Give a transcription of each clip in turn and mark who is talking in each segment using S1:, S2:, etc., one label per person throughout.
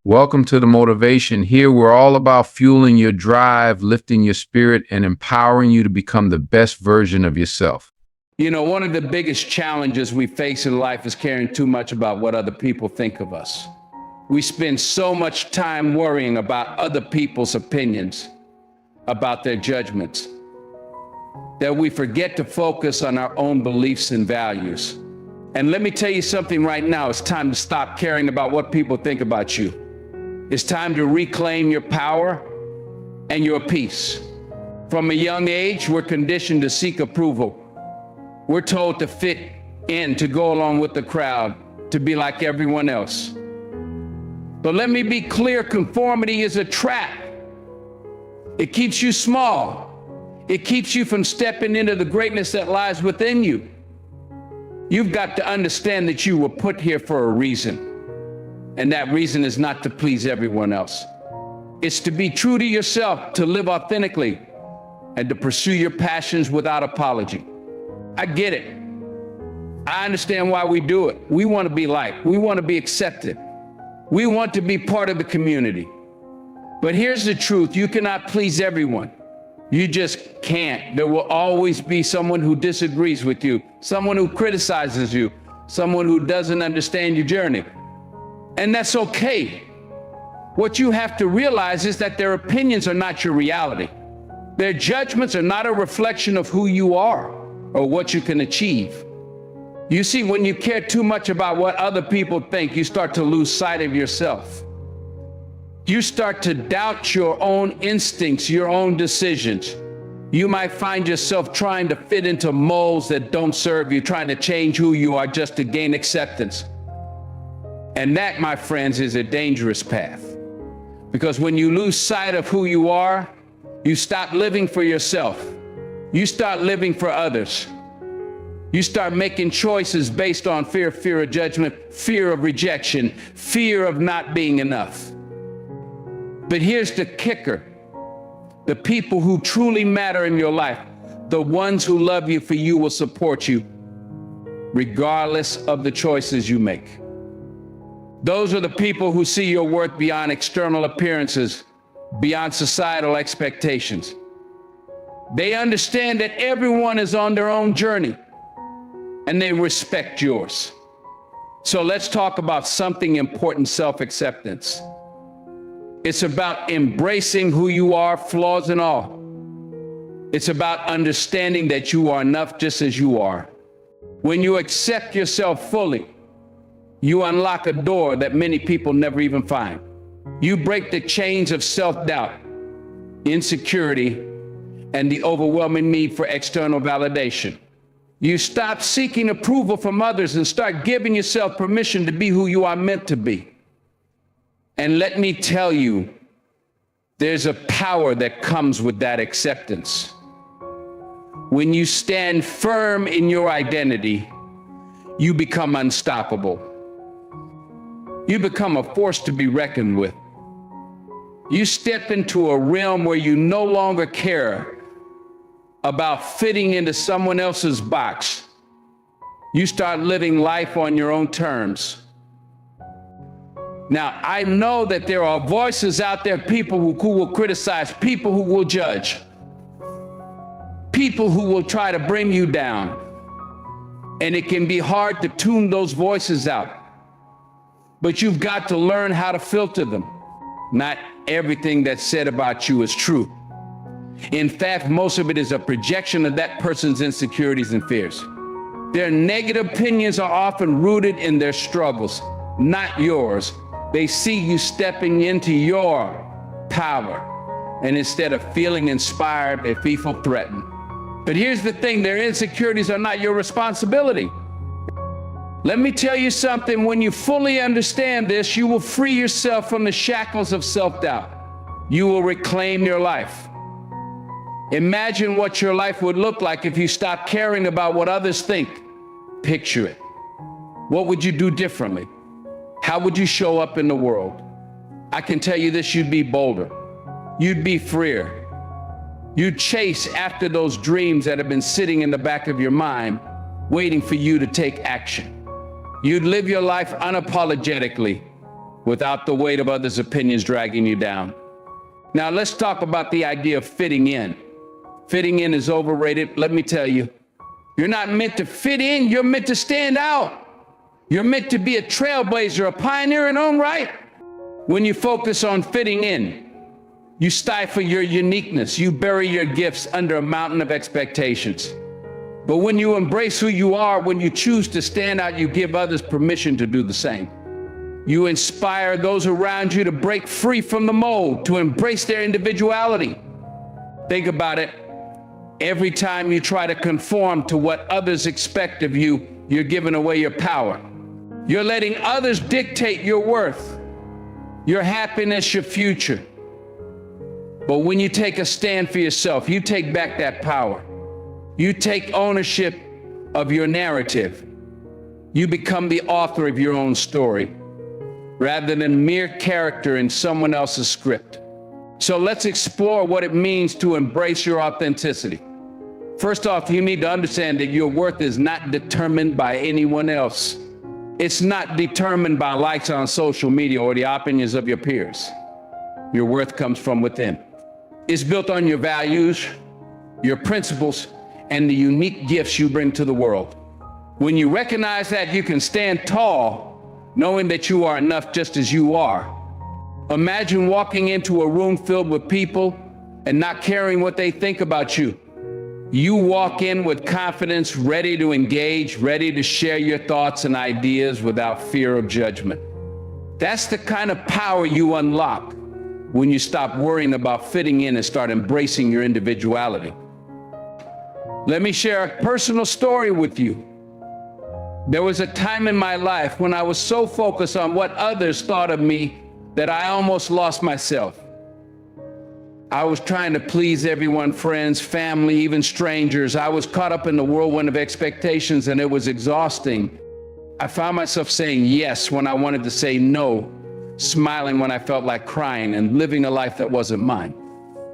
S1: Welcome to the Motivation. Here, we're all about fueling your drive, lifting your spirit, and empowering you to become the best version of yourself.
S2: You know, one of the biggest challenges we face in life is caring too much about what other people think of us. We spend so much time worrying about other people's opinions, about their judgments, that we forget to focus on our own beliefs and values. And let me tell you something right now, it's time to stop caring about what people think about you. It's time to reclaim your power and your peace. From a young age, we're conditioned to seek approval. We're told to fit in, to go along with the crowd, to be like everyone else. But let me be clear, conformity is a trap. It keeps you small. It keeps you from stepping into the greatness that lies within you. You've got to understand that you were put here for a reason. And that reason is not to please everyone else. It's to be true to yourself, to live authentically, and to pursue your passions without apology. I get it. I understand why we do it. We want to be liked. We want to be accepted. We want to be part of the community. But here's the truth. You cannot please everyone. You just can't. There will always be someone who disagrees with you, someone who criticizes you, someone who doesn't understand your journey. And that's okay. What you have to realize is that their opinions are not your reality. Their judgments are not a reflection of who you are or what you can achieve. You see, when you care too much about what other people think, you start to lose sight of yourself. You start to doubt your own instincts, your own decisions. You might find yourself trying to fit into molds that don't serve you, trying to change who you are just to gain acceptance. And that, my friends, is a dangerous path. Because when you lose sight of who you are, you stop living for yourself. You start living for others. You start making choices based on fear of judgment, fear of rejection, fear of not being enough. But here's the kicker. The people who truly matter in your life, the ones who love you for you, will support you regardless of the choices you make. Those are the people who see your worth beyond external appearances, beyond societal expectations. They understand that everyone is on their own journey, and they respect yours. So let's talk about something important: self-acceptance. It's about embracing who you are, flaws and all. It's about understanding that you are enough just as you are. When you accept yourself fully, you unlock a door that many people never even find. You break the chains of self-doubt, insecurity, and the overwhelming need for external validation. You stop seeking approval from others and start giving yourself permission to be who you are meant to be. And let me tell you, there's a power that comes with that acceptance. When you stand firm in your identity, you become unstoppable. You become a force to be reckoned with. You step into a realm where you no longer care about fitting into someone else's box. You start living life on your own terms. Now, I know that there are voices out there, people who will criticize, people who will judge, people who will try to bring you down. And it can be hard to tune those voices out. But you've got to learn how to filter them. Not everything that's said about you is true. In fact, most of it is a projection of that person's insecurities and fears. Their negative opinions are often rooted in their struggles, not yours. They see you stepping into your power, and instead of feeling inspired, they feel threatened. But here's the thing, their insecurities are not your responsibility. Let me tell you something, when you fully understand this, you will free yourself from the shackles of self-doubt. You will reclaim your life. Imagine what your life would look like if you stopped caring about what others think. Picture it. What would you do differently? How would you show up in the world? I can tell you this, you'd be bolder. You'd be freer. You'd chase after those dreams that have been sitting in the back of your mind, waiting for you to take action. You'd live your life unapologetically, without the weight of others' opinions dragging you down. Now let's talk about the idea of fitting in. Fitting in is overrated. Let me tell you, you're not meant to fit in, you're meant to stand out. You're meant to be a trailblazer, a pioneer in own right. When you focus on fitting in, you stifle your uniqueness. You bury your gifts under a mountain of expectations. But when you embrace who you are, when you choose to stand out, you give others permission to do the same. You inspire those around you to break free from the mold, to embrace their individuality. Think about it. Every time you try to conform to what others expect of you, you're giving away your power. You're letting others dictate your worth, your happiness, your future. But when you take a stand for yourself, you take back that power. You take ownership of your narrative. You become the author of your own story, rather than mere character in someone else's script. So let's explore what it means to embrace your authenticity. First off, you need to understand that your worth is not determined by anyone else. It's not determined by likes on social media or the opinions of your peers. Your worth comes from within. It's built on your values, your principles, and the unique gifts you bring to the world. When you recognize that, you can stand tall, knowing that you are enough just as you are. Imagine walking into a room filled with people and not caring what they think about you. You walk in with confidence, ready to engage, ready to share your thoughts and ideas without fear of judgment. That's the kind of power you unlock when you stop worrying about fitting in and start embracing your individuality. Let me share a personal story with you. There was a time in my life when I was so focused on what others thought of me that I almost lost myself. I was trying to please everyone, friends, family, even strangers. I was caught up in the whirlwind of expectations, and it was exhausting. I found myself saying yes when I wanted to say no, smiling when I felt like crying, and living a life that wasn't mine.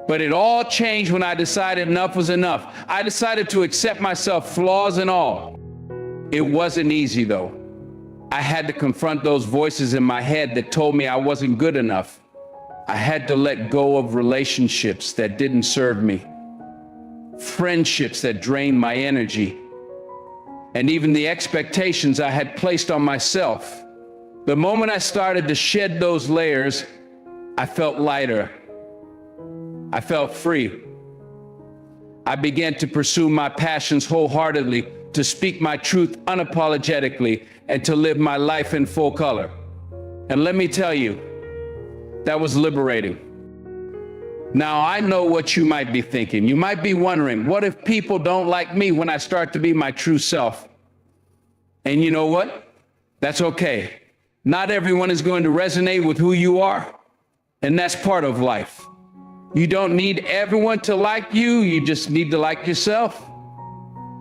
S2: But it all changed when I decided enough was enough. I decided to accept myself, flaws and all. It wasn't easy, though. I had to confront those voices in my head that told me I wasn't good enough. I had to let go of relationships that didn't serve me, friendships that drained my energy, and even the expectations I had placed on myself. The moment I started to shed those layers, I felt lighter. I felt free. I began to pursue my passions wholeheartedly, to speak my truth unapologetically, and to live my life in full color. And let me tell you, that was liberating. Now, I know what you might be thinking. You might be wondering, what if people don't like me when I start to be my true self? And you know what? That's okay. Not everyone is going to resonate with who you are, and that's part of life. You don't need everyone to like you, you just need to like yourself.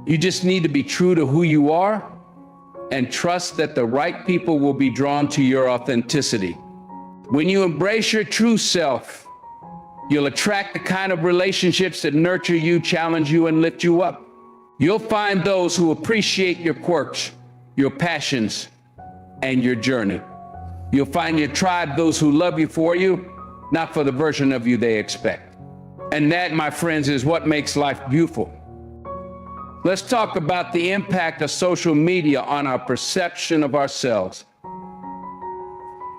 S2: You just need to be true to who you are and trust that the right people will be drawn to your authenticity. When you embrace your true self, you'll attract the kind of relationships that nurture you, challenge you, and lift you up. You'll find those who appreciate your quirks, your passions, and your journey. You'll find your tribe, those who love you for you, not for the version of you they expect. And that, my friends, is what makes life beautiful. Let's talk about the impact of social media on our perception of ourselves.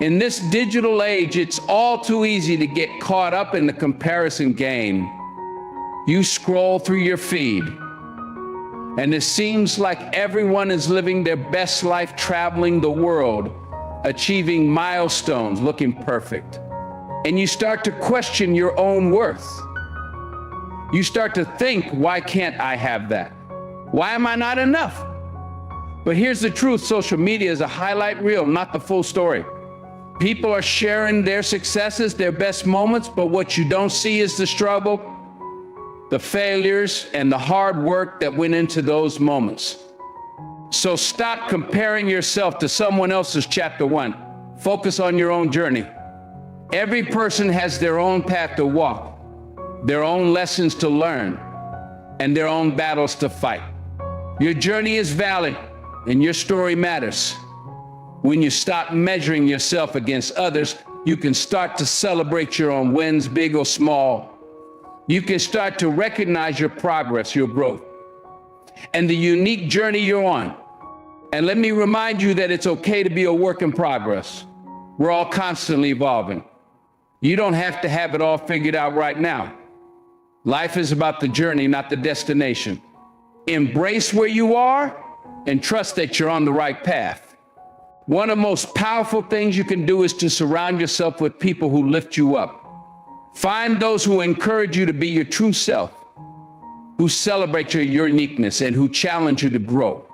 S2: In this digital age, it's all too easy to get caught up in the comparison game. You scroll through your feed, and it seems like everyone is living their best life, traveling the world, achieving milestones, looking perfect. And you start to question your own worth. You start to think, why can't I have that? Why am I not enough? But here's the truth, social media is a highlight reel, not the full story. People are sharing their successes, their best moments, but what you don't see is the struggle, the failures, and the hard work that went into those moments. So stop comparing yourself to someone else's chapter 1. Focus on your own journey. Every person has their own path to walk, their own lessons to learn, and their own battles to fight. Your journey is valid, and your story matters. When you stop measuring yourself against others, you can start to celebrate your own wins, big or small. You can start to recognize your progress, your growth, and the unique journey you're on. And let me remind you that it's okay to be a work in progress. We're all constantly evolving. You don't have to have it all figured out right now. Life is about the journey, not the destination. Embrace where you are and trust that you're on the right path. One of the most powerful things you can do is to surround yourself with people who lift you up. Find those who encourage you to be your true self, who celebrate your uniqueness and who challenge you to grow.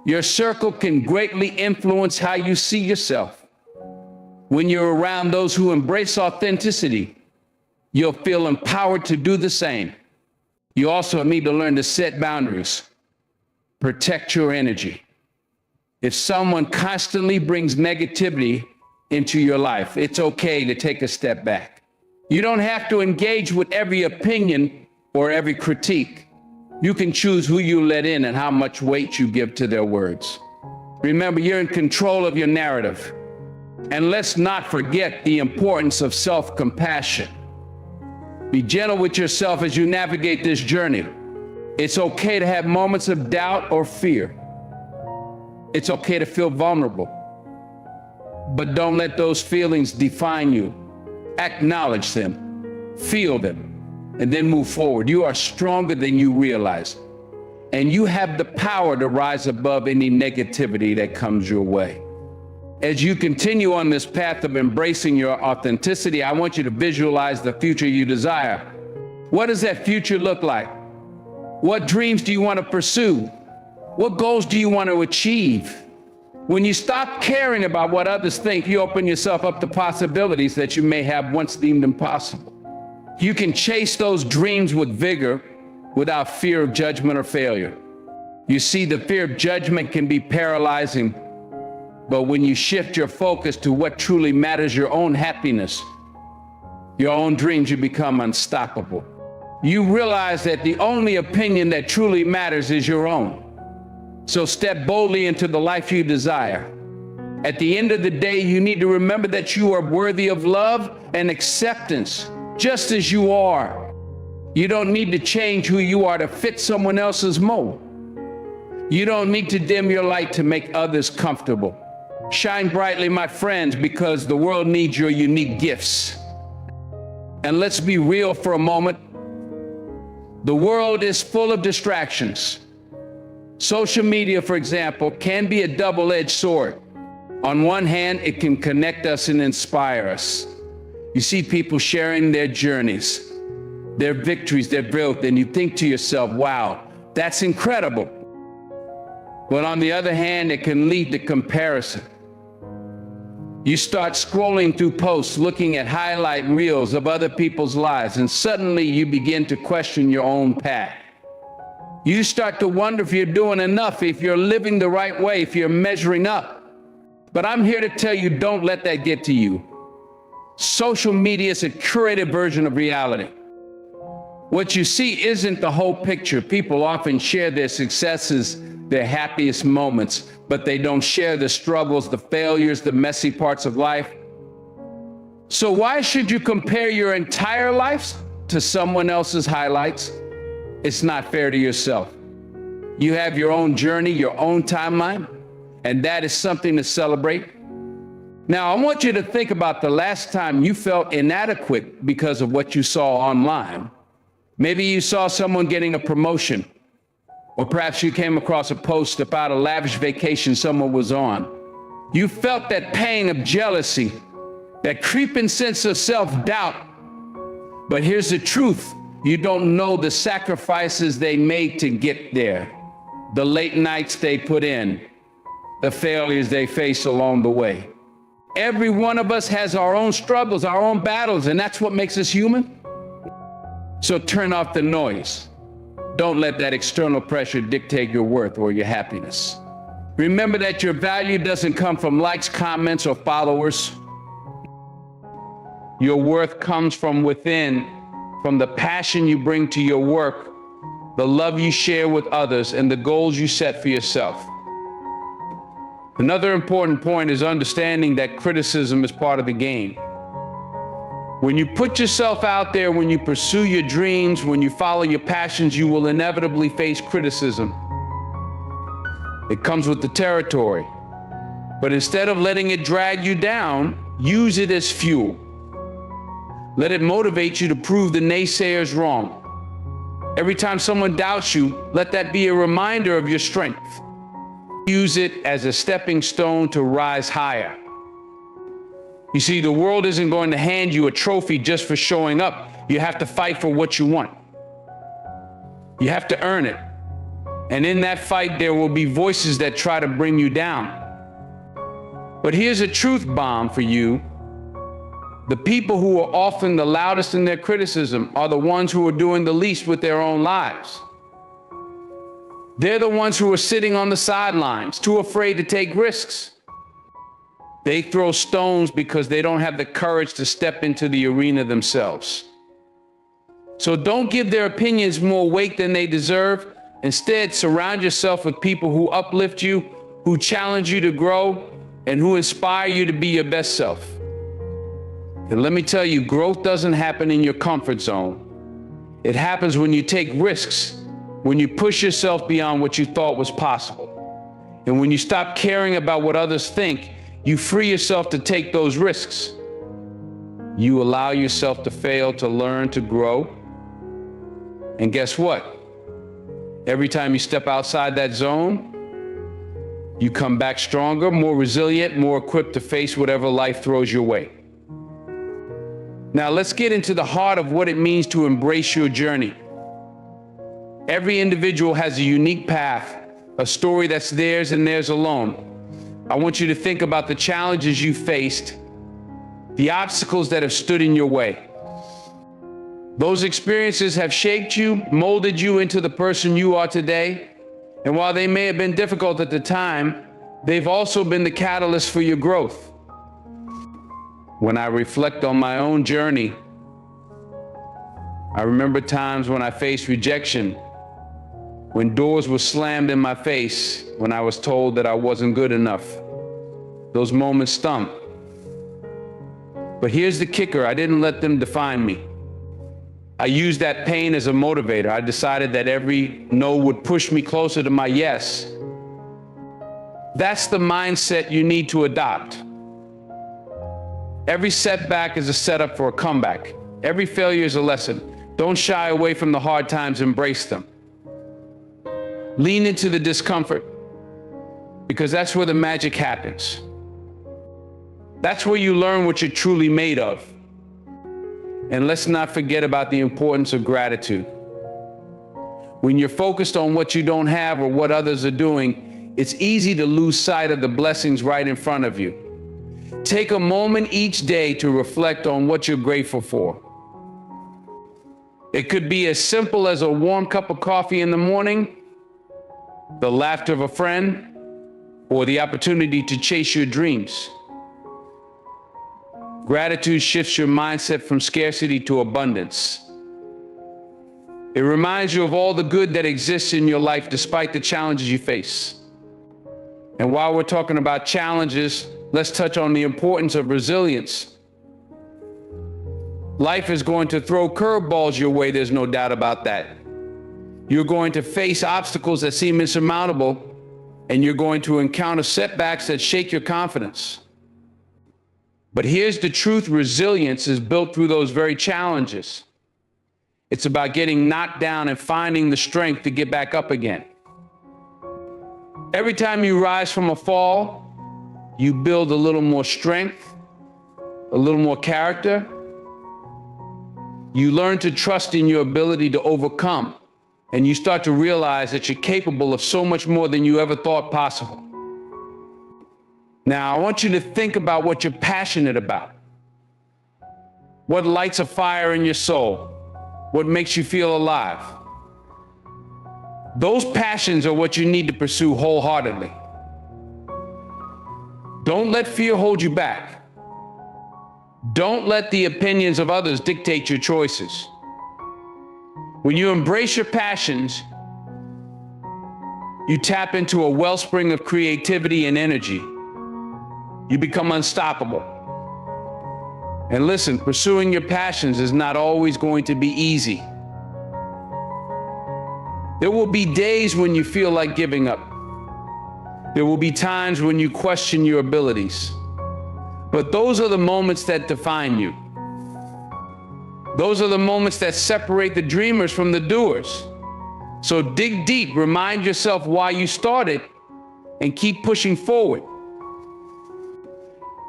S2: Your circle can greatly influence how you see yourself. When you're around those who embrace authenticity, you'll feel empowered to do the same. You also need to learn to set boundaries. Protect your energy. If someone constantly brings negativity into your life, it's okay to take a step back. You don't have to engage with every opinion or every critique. You can choose who you let in and how much weight you give to their words. Remember, you're in control of your narrative. And let's not forget the importance of self-compassion. Be gentle with yourself as you navigate this journey. It's okay to have moments of doubt or fear. It's okay to feel vulnerable. But don't let those feelings define you. Acknowledge them, feel them, and then move forward. You are stronger than you realize. And you have the power to rise above any negativity that comes your way. As you continue on this path of embracing your authenticity, I want you to visualize the future you desire. What does that future look like? What dreams do you want to pursue? What goals do you want to achieve? When you stop caring about what others think, you open yourself up to possibilities that you may have once deemed impossible. You can chase those dreams with vigor without fear of judgment or failure. You see, the fear of judgment can be paralyzing, but when you shift your focus to what truly matters, your own happiness, your own dreams, you become unstoppable. You realize that the only opinion that truly matters is your own. So step boldly into the life you desire. At the end of the day, you need to remember that you are worthy of love and acceptance, just as you are. You don't need to change who you are to fit someone else's mold. You don't need to dim your light to make others comfortable. Shine brightly, my friends, because the world needs your unique gifts. And let's be real for a moment. The world is full of distractions. Social media, for example, can be a double-edged sword. On one hand, it can connect us and inspire us. You see people sharing their journeys, their victories, their growth, and you think to yourself, wow, that's incredible. But on the other hand, it can lead to comparison. You start scrolling through posts, looking at highlight reels of other people's lives, and suddenly you begin to question your own path. You start to wonder if you're doing enough, if you're living the right way, if you're measuring up. But I'm here to tell you, don't let that get to you. Social media is a curated version of reality. What you see isn't the whole picture. People often share their successes, their happiest moments, but they don't share the struggles, the failures, the messy parts of life. So why should you compare your entire life to someone else's highlights? It's not fair to yourself. You have your own journey, your own timeline, and that is something to celebrate. Now, I want you to think about the last time you felt inadequate because of what you saw online. Maybe you saw someone getting a promotion, or perhaps you came across a post about a lavish vacation someone was on. You felt that pain of jealousy, that creeping sense of self-doubt. But here's the truth. You don't know the sacrifices they made to get there, the late nights they put in, the failures they faced along the way. Every one of us has our own struggles, our own battles, and that's what makes us human. So turn off the noise. Don't let that external pressure dictate your worth or your happiness. Remember that your value doesn't come from likes, comments, or followers. Your worth comes from within, from the passion you bring to your work, the love you share with others, and the goals you set for yourself. Another important point is understanding that criticism is part of the game. When you put yourself out there, when you pursue your dreams, when you follow your passions, you will inevitably face criticism. It comes with the territory. But instead of letting it drag you down, use it as fuel. Let it motivate you to prove the naysayers wrong. Every time someone doubts you, let that be a reminder of your strength. Use it as a stepping stone to rise higher. You see, the world isn't going to hand you a trophy just for showing up. You have to fight for what you want. You have to earn it. And in that fight, there will be voices that try to bring you down. But here's a truth bomb for you. The people who are often the loudest in their criticism are the ones who are doing the least with their own lives. They're the ones who are sitting on the sidelines, too afraid to take risks. They throw stones because they don't have the courage to step into the arena themselves. So don't give their opinions more weight than they deserve. Instead, surround yourself with people who uplift you, who challenge you to grow, and who inspire you to be your best self. And let me tell you, growth doesn't happen in your comfort zone. It happens when you take risks, when you push yourself beyond what you thought was possible. And when you stop caring about what others think, you free yourself to take those risks. You allow yourself to fail, to learn, to grow. And guess what? Every time you step outside that zone, you come back stronger, more resilient, more equipped to face whatever life throws your way. Now let's get into the heart of what it means to embrace your journey. Every individual has a unique path, a story that's theirs and theirs alone. I want you to think about the challenges you faced, the obstacles that have stood in your way. Those experiences have shaped you, molded you into the person you are today. And while they may have been difficult at the time, they've also been the catalyst for your growth. When I reflect on my own journey, I remember times when I faced rejection, when doors were slammed in my face, when I was told that I wasn't good enough. Those moments stung. But here's the kicker, I didn't let them define me. I used that pain as a motivator. I decided that every no would push me closer to my yes. That's the mindset you need to adopt. Every setback is a setup for a comeback. Every failure is a lesson. Don't shy away from the hard times, embrace them. Lean into the discomfort, because that's where the magic happens. That's where you learn what you're truly made of. And let's not forget about the importance of gratitude. When you're focused on what you don't have or what others are doing, it's easy to lose sight of the blessings right in front of you. Take a moment each day to reflect on what you're grateful for. It could be as simple as a warm cup of coffee in the morning, the laughter of a friend, or the opportunity to chase your dreams. Gratitude shifts your mindset from scarcity to abundance. It reminds you of all the good that exists in your life despite the challenges you face. And while we're talking about challenges, let's touch on the importance of resilience. Life is going to throw curveballs your way, there's no doubt about that. You're going to face obstacles that seem insurmountable, and you're going to encounter setbacks that shake your confidence. But here's the truth, resilience is built through those very challenges. It's about getting knocked down and finding the strength to get back up again. Every time you rise from a fall, you build a little more strength, a little more character. You learn to trust in your ability to overcome, and you start to realize that you're capable of so much more than you ever thought possible. Now, I want you to think about what you're passionate about. What lights a fire in your soul? What makes you feel alive? Those passions are what you need to pursue wholeheartedly. Don't let fear hold you back. Don't let the opinions of others dictate your choices. When you embrace your passions, You tap into a wellspring of creativity and energy. You become unstoppable. And listen, pursuing your passions is not always going to be easy. There will be days when you feel like giving up. There will be times when you question your abilities. But those are the moments that define you. Those are the moments that separate the dreamers from the doers. So dig deep, remind yourself why you started, and keep pushing forward.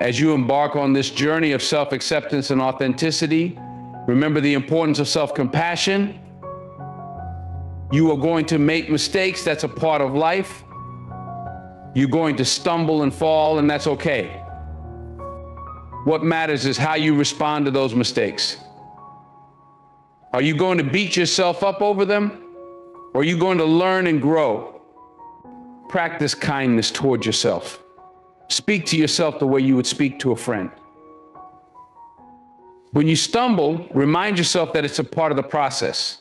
S2: As you embark on this journey of self-acceptance and authenticity, remember the importance of self-compassion. You are going to make mistakes, that's a part of life. You're going to stumble and fall, and that's okay. What matters is how you respond to those mistakes. Are you going to beat yourself up over them? Or are you going to learn and grow? Practice kindness towards yourself. Speak to yourself the way you would speak to a friend. When you stumble, remind yourself that it's a part of the process.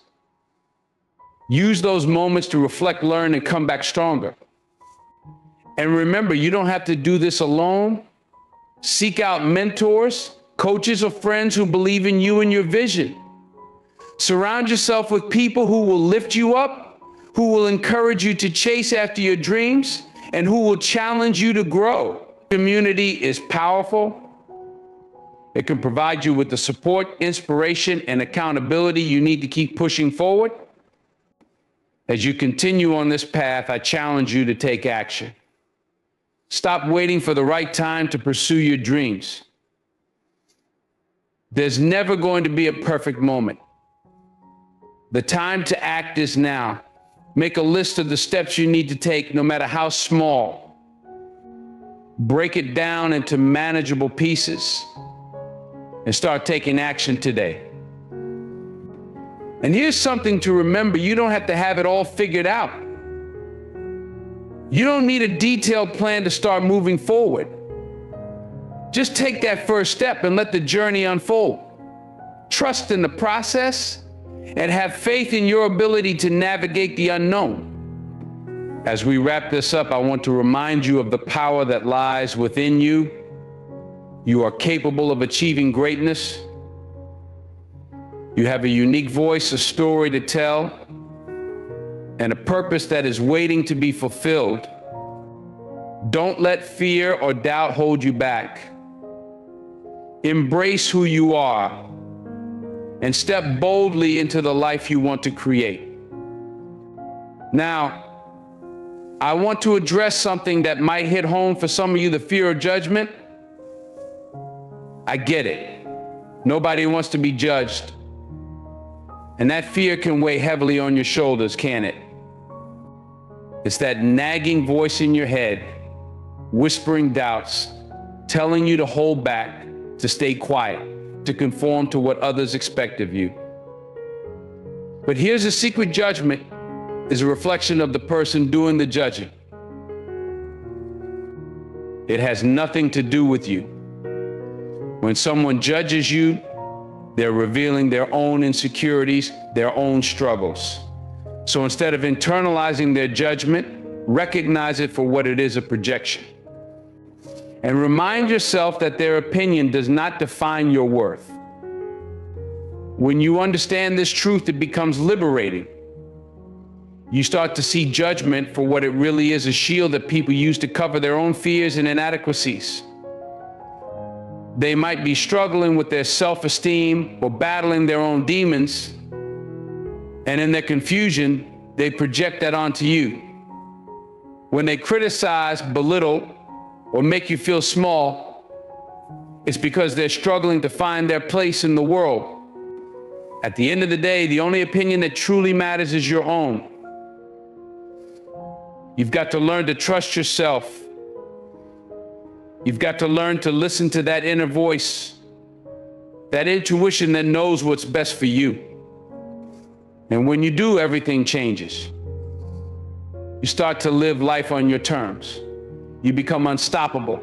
S2: Use those moments to reflect, learn, and come back stronger. And remember, you don't have to do this alone. Seek out mentors, coaches, or friends who believe in you and your vision. Surround yourself with people who will lift you up, who will encourage you to chase after your dreams, and who will challenge you to grow. Community is powerful. It can provide you with the support, inspiration, and accountability you need to keep pushing forward. As you continue on this path, I challenge you to take action. Stop waiting for the right time to pursue your dreams. There's never going to be a perfect moment. The time to act is now. Make a list of the steps you need to take, no matter how small. Break it down into manageable pieces and start taking action today. And here's something to remember: you don't have to have it all figured out. You don't need a detailed plan to start moving forward. Just take that first step and let the journey unfold. Trust in the process and have faith in your ability to navigate the unknown. As we wrap this up, I want to remind you of the power that lies within you. You are capable of achieving greatness. You have a unique voice, a story to tell, and a purpose that is waiting to be fulfilled. Don't let fear or doubt hold you back. Embrace who you are and step boldly into the life you want to create. Now, I want to address something that might hit home for some of you: the fear of judgment. I get it. Nobody wants to be judged. And that fear can weigh heavily on your shoulders, can't it? It's that nagging voice in your head, whispering doubts, telling you to hold back, to stay quiet, to conform to what others expect of you. But here's a secret: judgment is a reflection of the person doing the judging. It has nothing to do with you. When someone judges you, they're revealing their own insecurities, their own struggles. So instead of internalizing their judgment, recognize it for what it is: a projection. And remind yourself that their opinion does not define your worth. When you understand this truth, it becomes liberating. You start to see judgment for what it really is: a shield that people use to cover their own fears and inadequacies. They might be struggling with their self-esteem or battling their own demons, and in their confusion, they project that onto you. When they criticize, belittle, or make you feel small, it's because they're struggling to find their place in the world. At the end of the day, the only opinion that truly matters is your own. You've got to learn to trust yourself. You've got to learn to listen to that inner voice, that intuition that knows what's best for you. And when you do, everything changes. You start to live life on your terms. You become unstoppable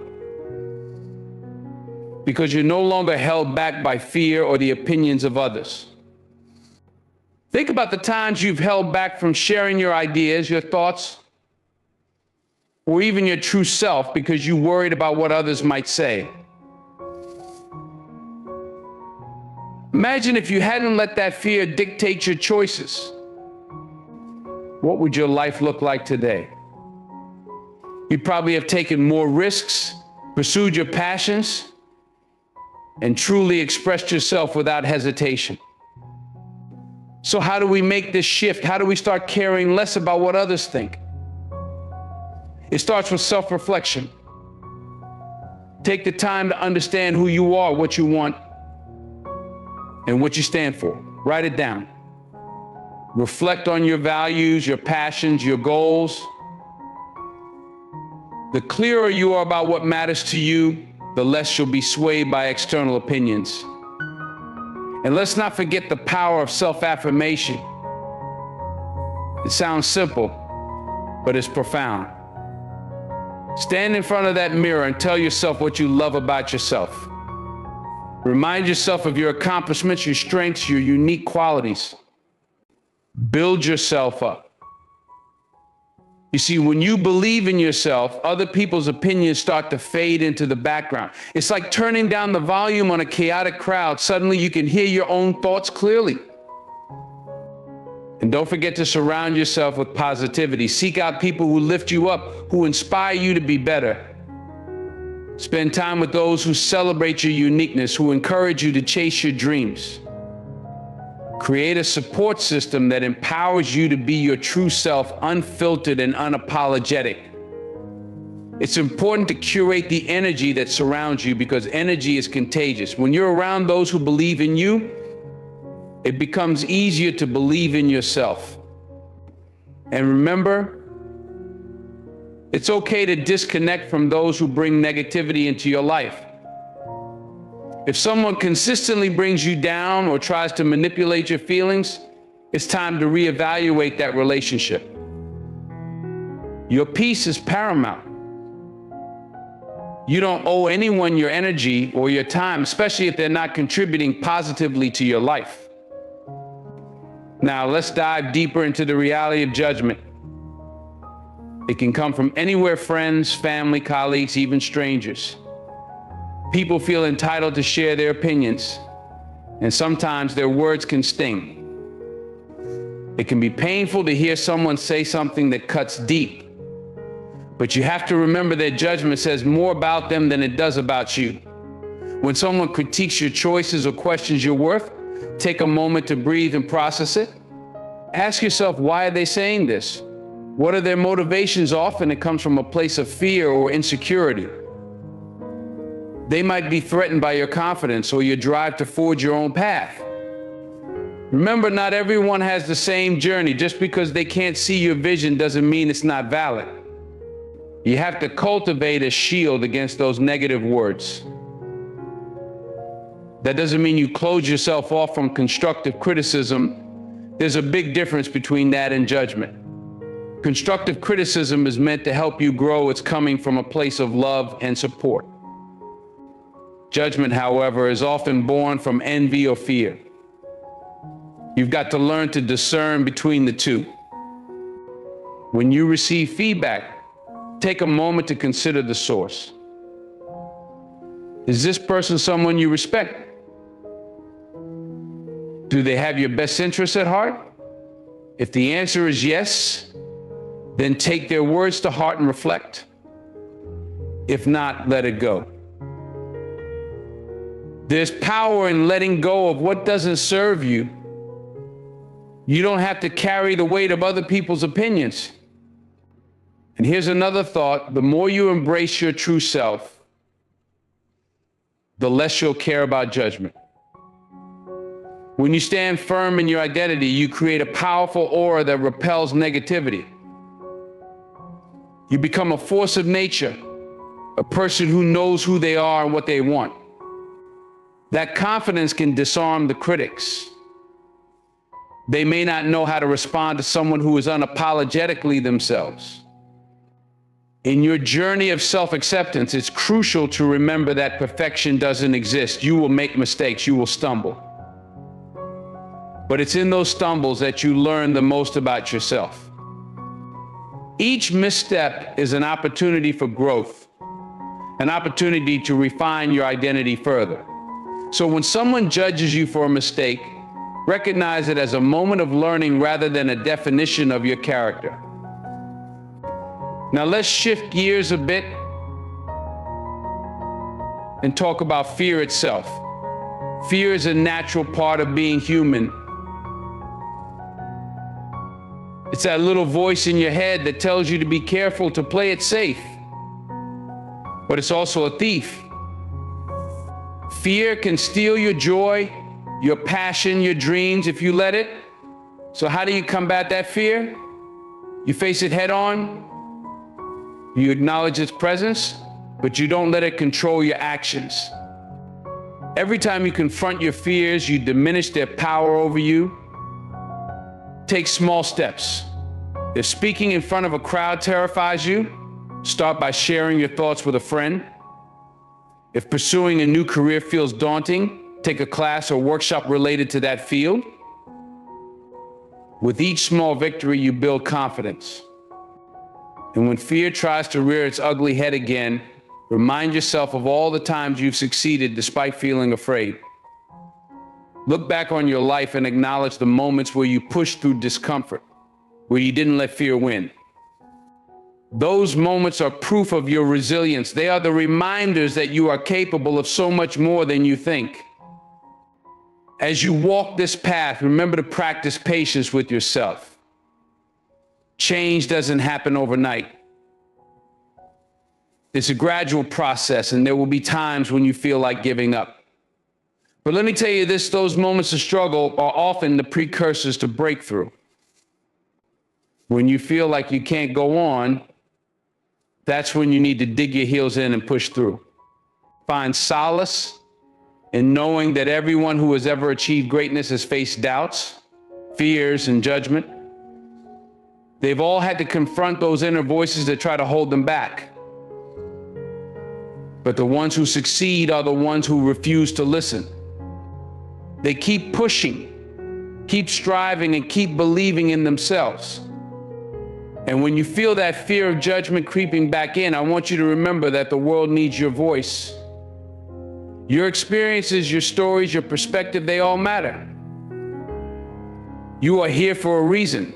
S2: because you're no longer held back by fear or the opinions of others. Think about the times you've held back from sharing your ideas, your thoughts, or even your true self because you worried about what others might say. Imagine if you hadn't let that fear dictate your choices. What would your life look like today? You'd probably have taken more risks, pursued your passions, and truly expressed yourself without hesitation. So how do we make this shift? How do we start caring less about what others think? It starts with self-reflection. Take the time to understand who you are, what you want, and what you stand for. Write it down. Reflect on your values, your passions, your goals. The clearer you are about what matters to you, the less you'll be swayed by external opinions. And let's not forget the power of self-affirmation. It sounds simple, but it's profound. Stand in front of that mirror and tell yourself what you love about yourself. Remind yourself of your accomplishments, your strengths, your unique qualities. Build yourself up. You see, when you believe in yourself, other people's opinions start to fade into the background. It's like turning down the volume on a chaotic crowd. Suddenly you can hear your own thoughts clearly. And don't forget to surround yourself with positivity. Seek out people who lift you up, who inspire you to be better. Spend time with those who celebrate your uniqueness, who encourage you to chase your dreams. Create a support system that empowers you to be your true self, unfiltered and unapologetic. It's important to curate the energy that surrounds you because energy is contagious. When you're around those who believe in you, it becomes easier to believe in yourself. And remember, it's okay to disconnect from those who bring negativity into your life. If someone consistently brings you down or tries to manipulate your feelings, it's time to reevaluate that relationship. Your peace is paramount. You don't owe anyone your energy or your time, especially if they're not contributing positively to your life. Now, let's dive deeper into the reality of judgment. It can come from anywhere: friends, family, colleagues, even strangers. People feel entitled to share their opinions, and sometimes their words can sting. It can be painful to hear someone say something that cuts deep, but you have to remember their judgment says more about them than it does about you. When someone critiques your choices or questions your worth, take a moment to breathe and process it. Ask yourself, why are they saying this? What are their motivations? Often it comes from a place of fear or insecurity. They might be threatened by your confidence or your drive to forge your own path. Remember, not everyone has the same journey. Just because they can't see your vision doesn't mean it's not valid. You have to cultivate a shield against those negative words. That doesn't mean you close yourself off from constructive criticism. There's a big difference between that and judgment. Constructive criticism is meant to help you grow. It's coming from a place of love and support. Judgment, however, is often born from envy or fear. You've got to learn to discern between the two. When you receive feedback, take a moment to consider the source. Is this person someone you respect? Do they have your best interests at heart? If the answer is yes, then take their words to heart and reflect. If not, let it go. There's power in letting go of what doesn't serve you. You don't have to carry the weight of other people's opinions. And here's another thought: the more you embrace your true self, the less you'll care about judgment. When you stand firm in your identity, you create a powerful aura that repels negativity. You become a force of nature, a person who knows who they are and what they want. That confidence can disarm the critics. They may not know how to respond to someone who is unapologetically themselves. In your journey of self-acceptance, it's crucial to remember that perfection doesn't exist. You will make mistakes, you will stumble. But it's in those stumbles that you learn the most about yourself. Each misstep is an opportunity for growth, an opportunity to refine your identity further. So when someone judges you for a mistake, recognize it as a moment of learning rather than a definition of your character. Now let's shift gears a bit and talk about fear itself. Fear is a natural part of being human. It's that little voice in your head that tells you to be careful, to play it safe. But it's also a thief. Fear can steal your joy, your passion, your dreams if you let it. So how do you combat that fear? You face it head on. You acknowledge its presence, but you don't let it control your actions. Every time you confront your fears, you diminish their power over you. Take small steps. If speaking in front of a crowd terrifies you, start by sharing your thoughts with a friend. If pursuing a new career feels daunting, take a class or workshop related to that field. With each small victory, you build confidence. And when fear tries to rear its ugly head again, remind yourself of all the times you've succeeded despite feeling afraid. Look back on your life and acknowledge the moments where you pushed through discomfort, where you didn't let fear win. Those moments are proof of your resilience. They are the reminders that you are capable of so much more than you think. As you walk this path, remember to practice patience with yourself. Change doesn't happen overnight. It's a gradual process, and there will be times when you feel like giving up. But let me tell you this, those moments of struggle are often the precursors to breakthrough. When you feel like you can't go on, that's when you need to dig your heels in and push through. Find solace in knowing that everyone who has ever achieved greatness has faced doubts, fears, and judgment. They've all had to confront those inner voices that try to hold them back. But the ones who succeed are the ones who refuse to listen. They keep pushing, keep striving, and keep believing in themselves. And when you feel that fear of judgment creeping back in, I want you to remember that the world needs your voice. Your experiences, your stories, your perspective, they all matter. You are here for a reason.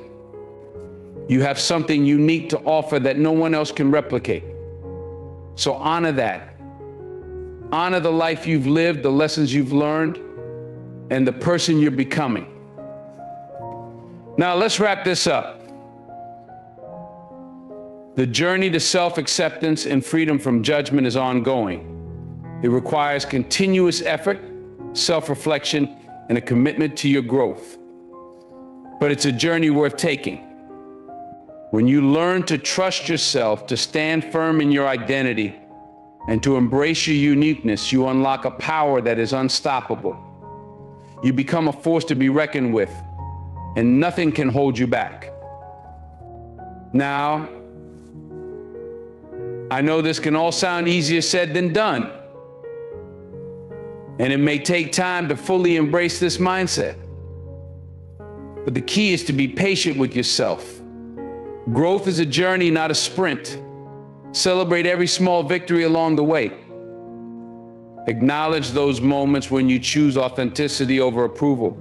S2: You have something unique to offer that no one else can replicate. So honor that. Honor the life you've lived, the lessons you've learned, and the person you're becoming. Now let's wrap this up. The journey to self-acceptance and freedom from judgment is ongoing. It requires continuous effort, self-reflection, and a commitment to your growth. But it's a journey worth taking. When you learn to trust yourself, to stand firm in your identity, and to embrace your uniqueness, you unlock a power that is unstoppable. You become a force to be reckoned with, and nothing can hold you back. Now, I know this can all sound easier said than done, and it may take time to fully embrace this mindset. But the key is to be patient with yourself. Growth is a journey, not a sprint. Celebrate every small victory along the way. Acknowledge those moments when you choose authenticity over approval.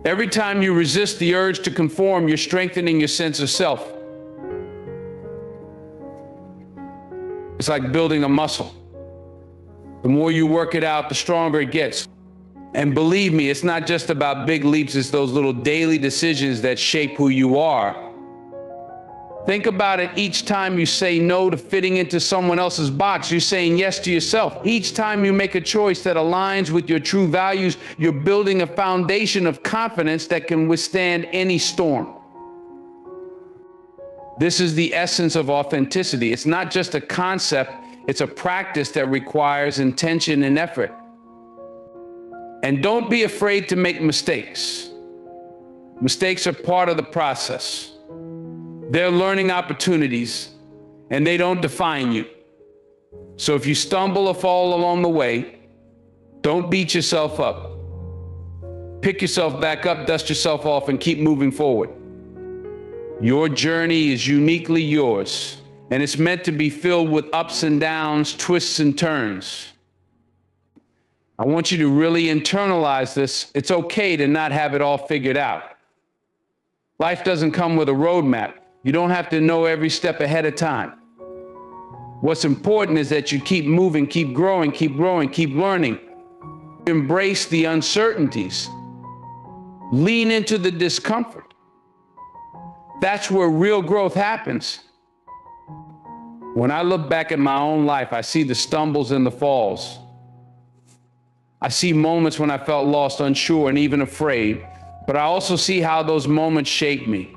S2: Every time you resist the urge to conform, you're strengthening your sense of self. It's like building a muscle. The more you work it out, the stronger it gets. And believe me, it's not just about big leaps, it's those little daily decisions that shape who you are. Think about it. Each time you say no to fitting into someone else's box, you're saying yes to yourself. Each time you make a choice that aligns with your true values, you're building a foundation of confidence that can withstand any storm. This is the essence of authenticity. It's not just a concept, it's a practice that requires intention and effort. And don't be afraid to make mistakes. Mistakes are part of the process. They're learning opportunities, and they don't define you. So if you stumble or fall along the way, don't beat yourself up. Pick yourself back up, dust yourself off, and keep moving forward. Your journey is uniquely yours, and it's meant to be filled with ups and downs, twists and turns. I want you to really internalize this. It's okay to not have it all figured out. Life doesn't come with a roadmap. You don't have to know every step ahead of time. What's important is that you keep moving, keep growing, keep learning. Embrace the uncertainties. Lean into the discomfort. That's where real growth happens. When I look back at my own life, I see the stumbles and the falls. I see moments when I felt lost, unsure, and even afraid, but I also see how those moments shaped me.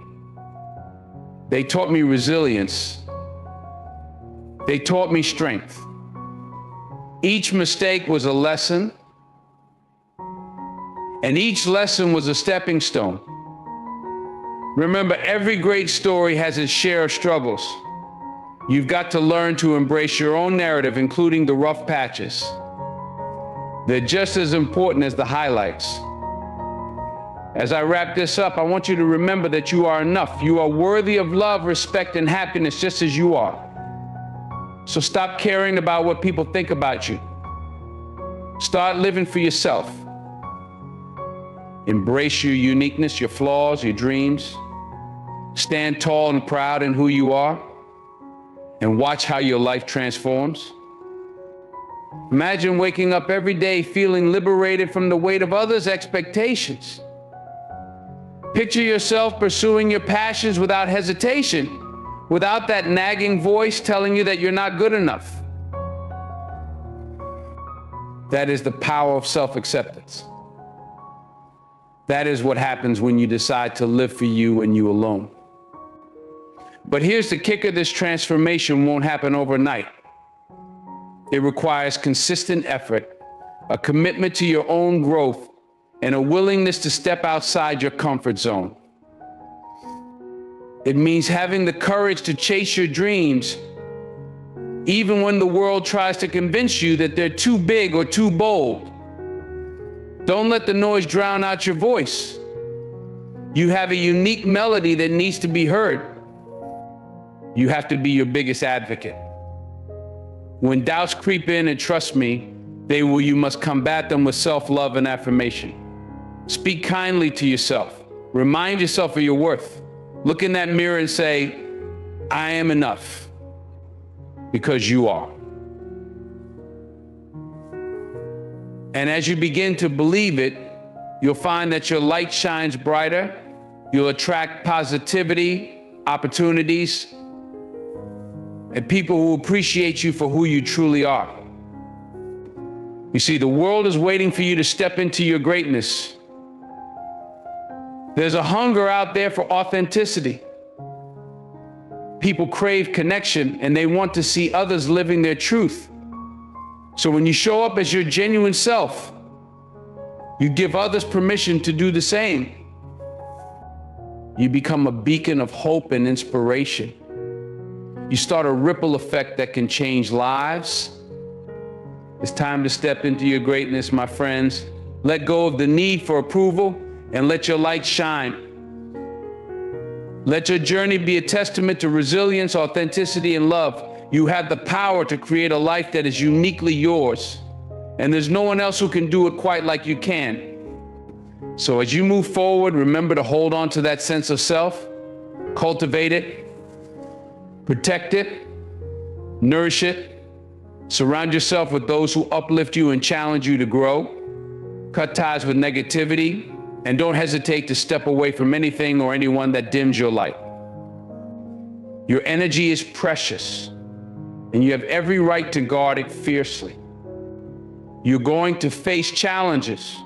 S2: They taught me resilience. They taught me strength. Each mistake was a lesson, and each lesson was a stepping stone. Remember, every great story has its share of struggles. You've got to learn to embrace your own narrative, including the rough patches. They're just as important as the highlights. As I wrap this up, I want you to remember that you are enough. You are worthy of love, respect, and happiness just as you are. So stop caring about what people think about you. Start living for yourself. Embrace your uniqueness, your flaws, your dreams. Stand tall and proud in who you are, and watch how your life transforms. Imagine waking up every day feeling liberated from the weight of others' expectations. Picture yourself pursuing your passions without hesitation, without that nagging voice telling you that you're not good enough. That is the power of self-acceptance. That is what happens when you decide to live for you and you alone. But here's the kicker: this transformation won't happen overnight. It requires consistent effort, a commitment to your own growth, and a willingness to step outside your comfort zone. It means having the courage to chase your dreams, even when the world tries to convince you that they're too big or too bold. Don't let the noise drown out your voice. You have a unique melody that needs to be heard. You have to be your biggest advocate. When doubts creep in, and trust me, they will, you must combat them with self-love and affirmation. Speak kindly to yourself. Remind yourself of your worth. Look in that mirror and say, I am enough, because you are. And as you begin to believe it, you'll find that your light shines brighter. You'll attract positivity, opportunities, and people who appreciate you for who you truly are. You see, the world is waiting for you to step into your greatness. There's a hunger out there for authenticity. People crave connection, and they want to see others living their truth. So when you show up as your genuine self, you give others permission to do the same. You become a beacon of hope and inspiration. You start a ripple effect that can change lives. It's time to step into your greatness, my friends. Let go of the need for approval and let your light shine. Let your journey be a testament to resilience, authenticity, and love. You have the power to create a life that is uniquely yours, and there's no one else who can do it quite like you can. So as you move forward, remember to hold on to that sense of self, cultivate it, protect it, nourish it, surround yourself with those who uplift you and challenge you to grow, cut ties with negativity, and don't hesitate to step away from anything or anyone that dims your light. Your energy is precious, and you have every right to guard it fiercely. You're going to face challenges.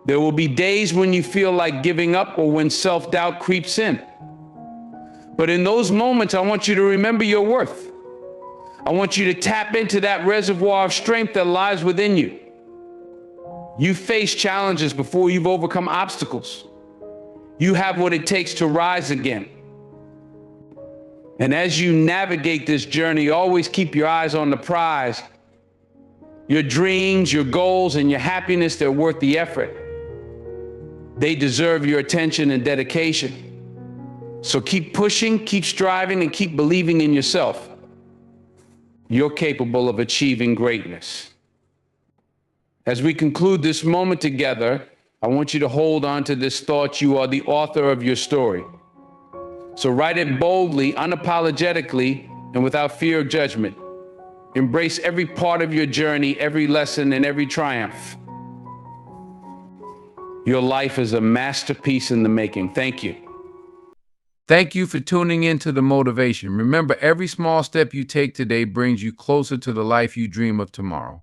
S2: There will be days when you feel like giving up or when self-doubt creeps in. But in those moments, I want you to remember your worth. I want you to tap into that reservoir of strength that lies within you. You face challenges before you've overcome obstacles. You have what it takes to rise again. And as you navigate this journey, always keep your eyes on the prize. Your dreams, your goals, and your happiness, they're worth the effort. They deserve your attention and dedication. So keep pushing, keep striving, and keep believing in yourself. You're capable of achieving greatness. As we conclude this moment together, I want you to hold on to this thought: you are the author of your story. So write it boldly, unapologetically, and without fear of judgment. Embrace every part of your journey, every lesson, and every triumph. Your life is a masterpiece in the making. Thank you.
S1: Thank you for tuning in to the motivation. Remember, every small step you take today brings you closer to the life you dream of tomorrow.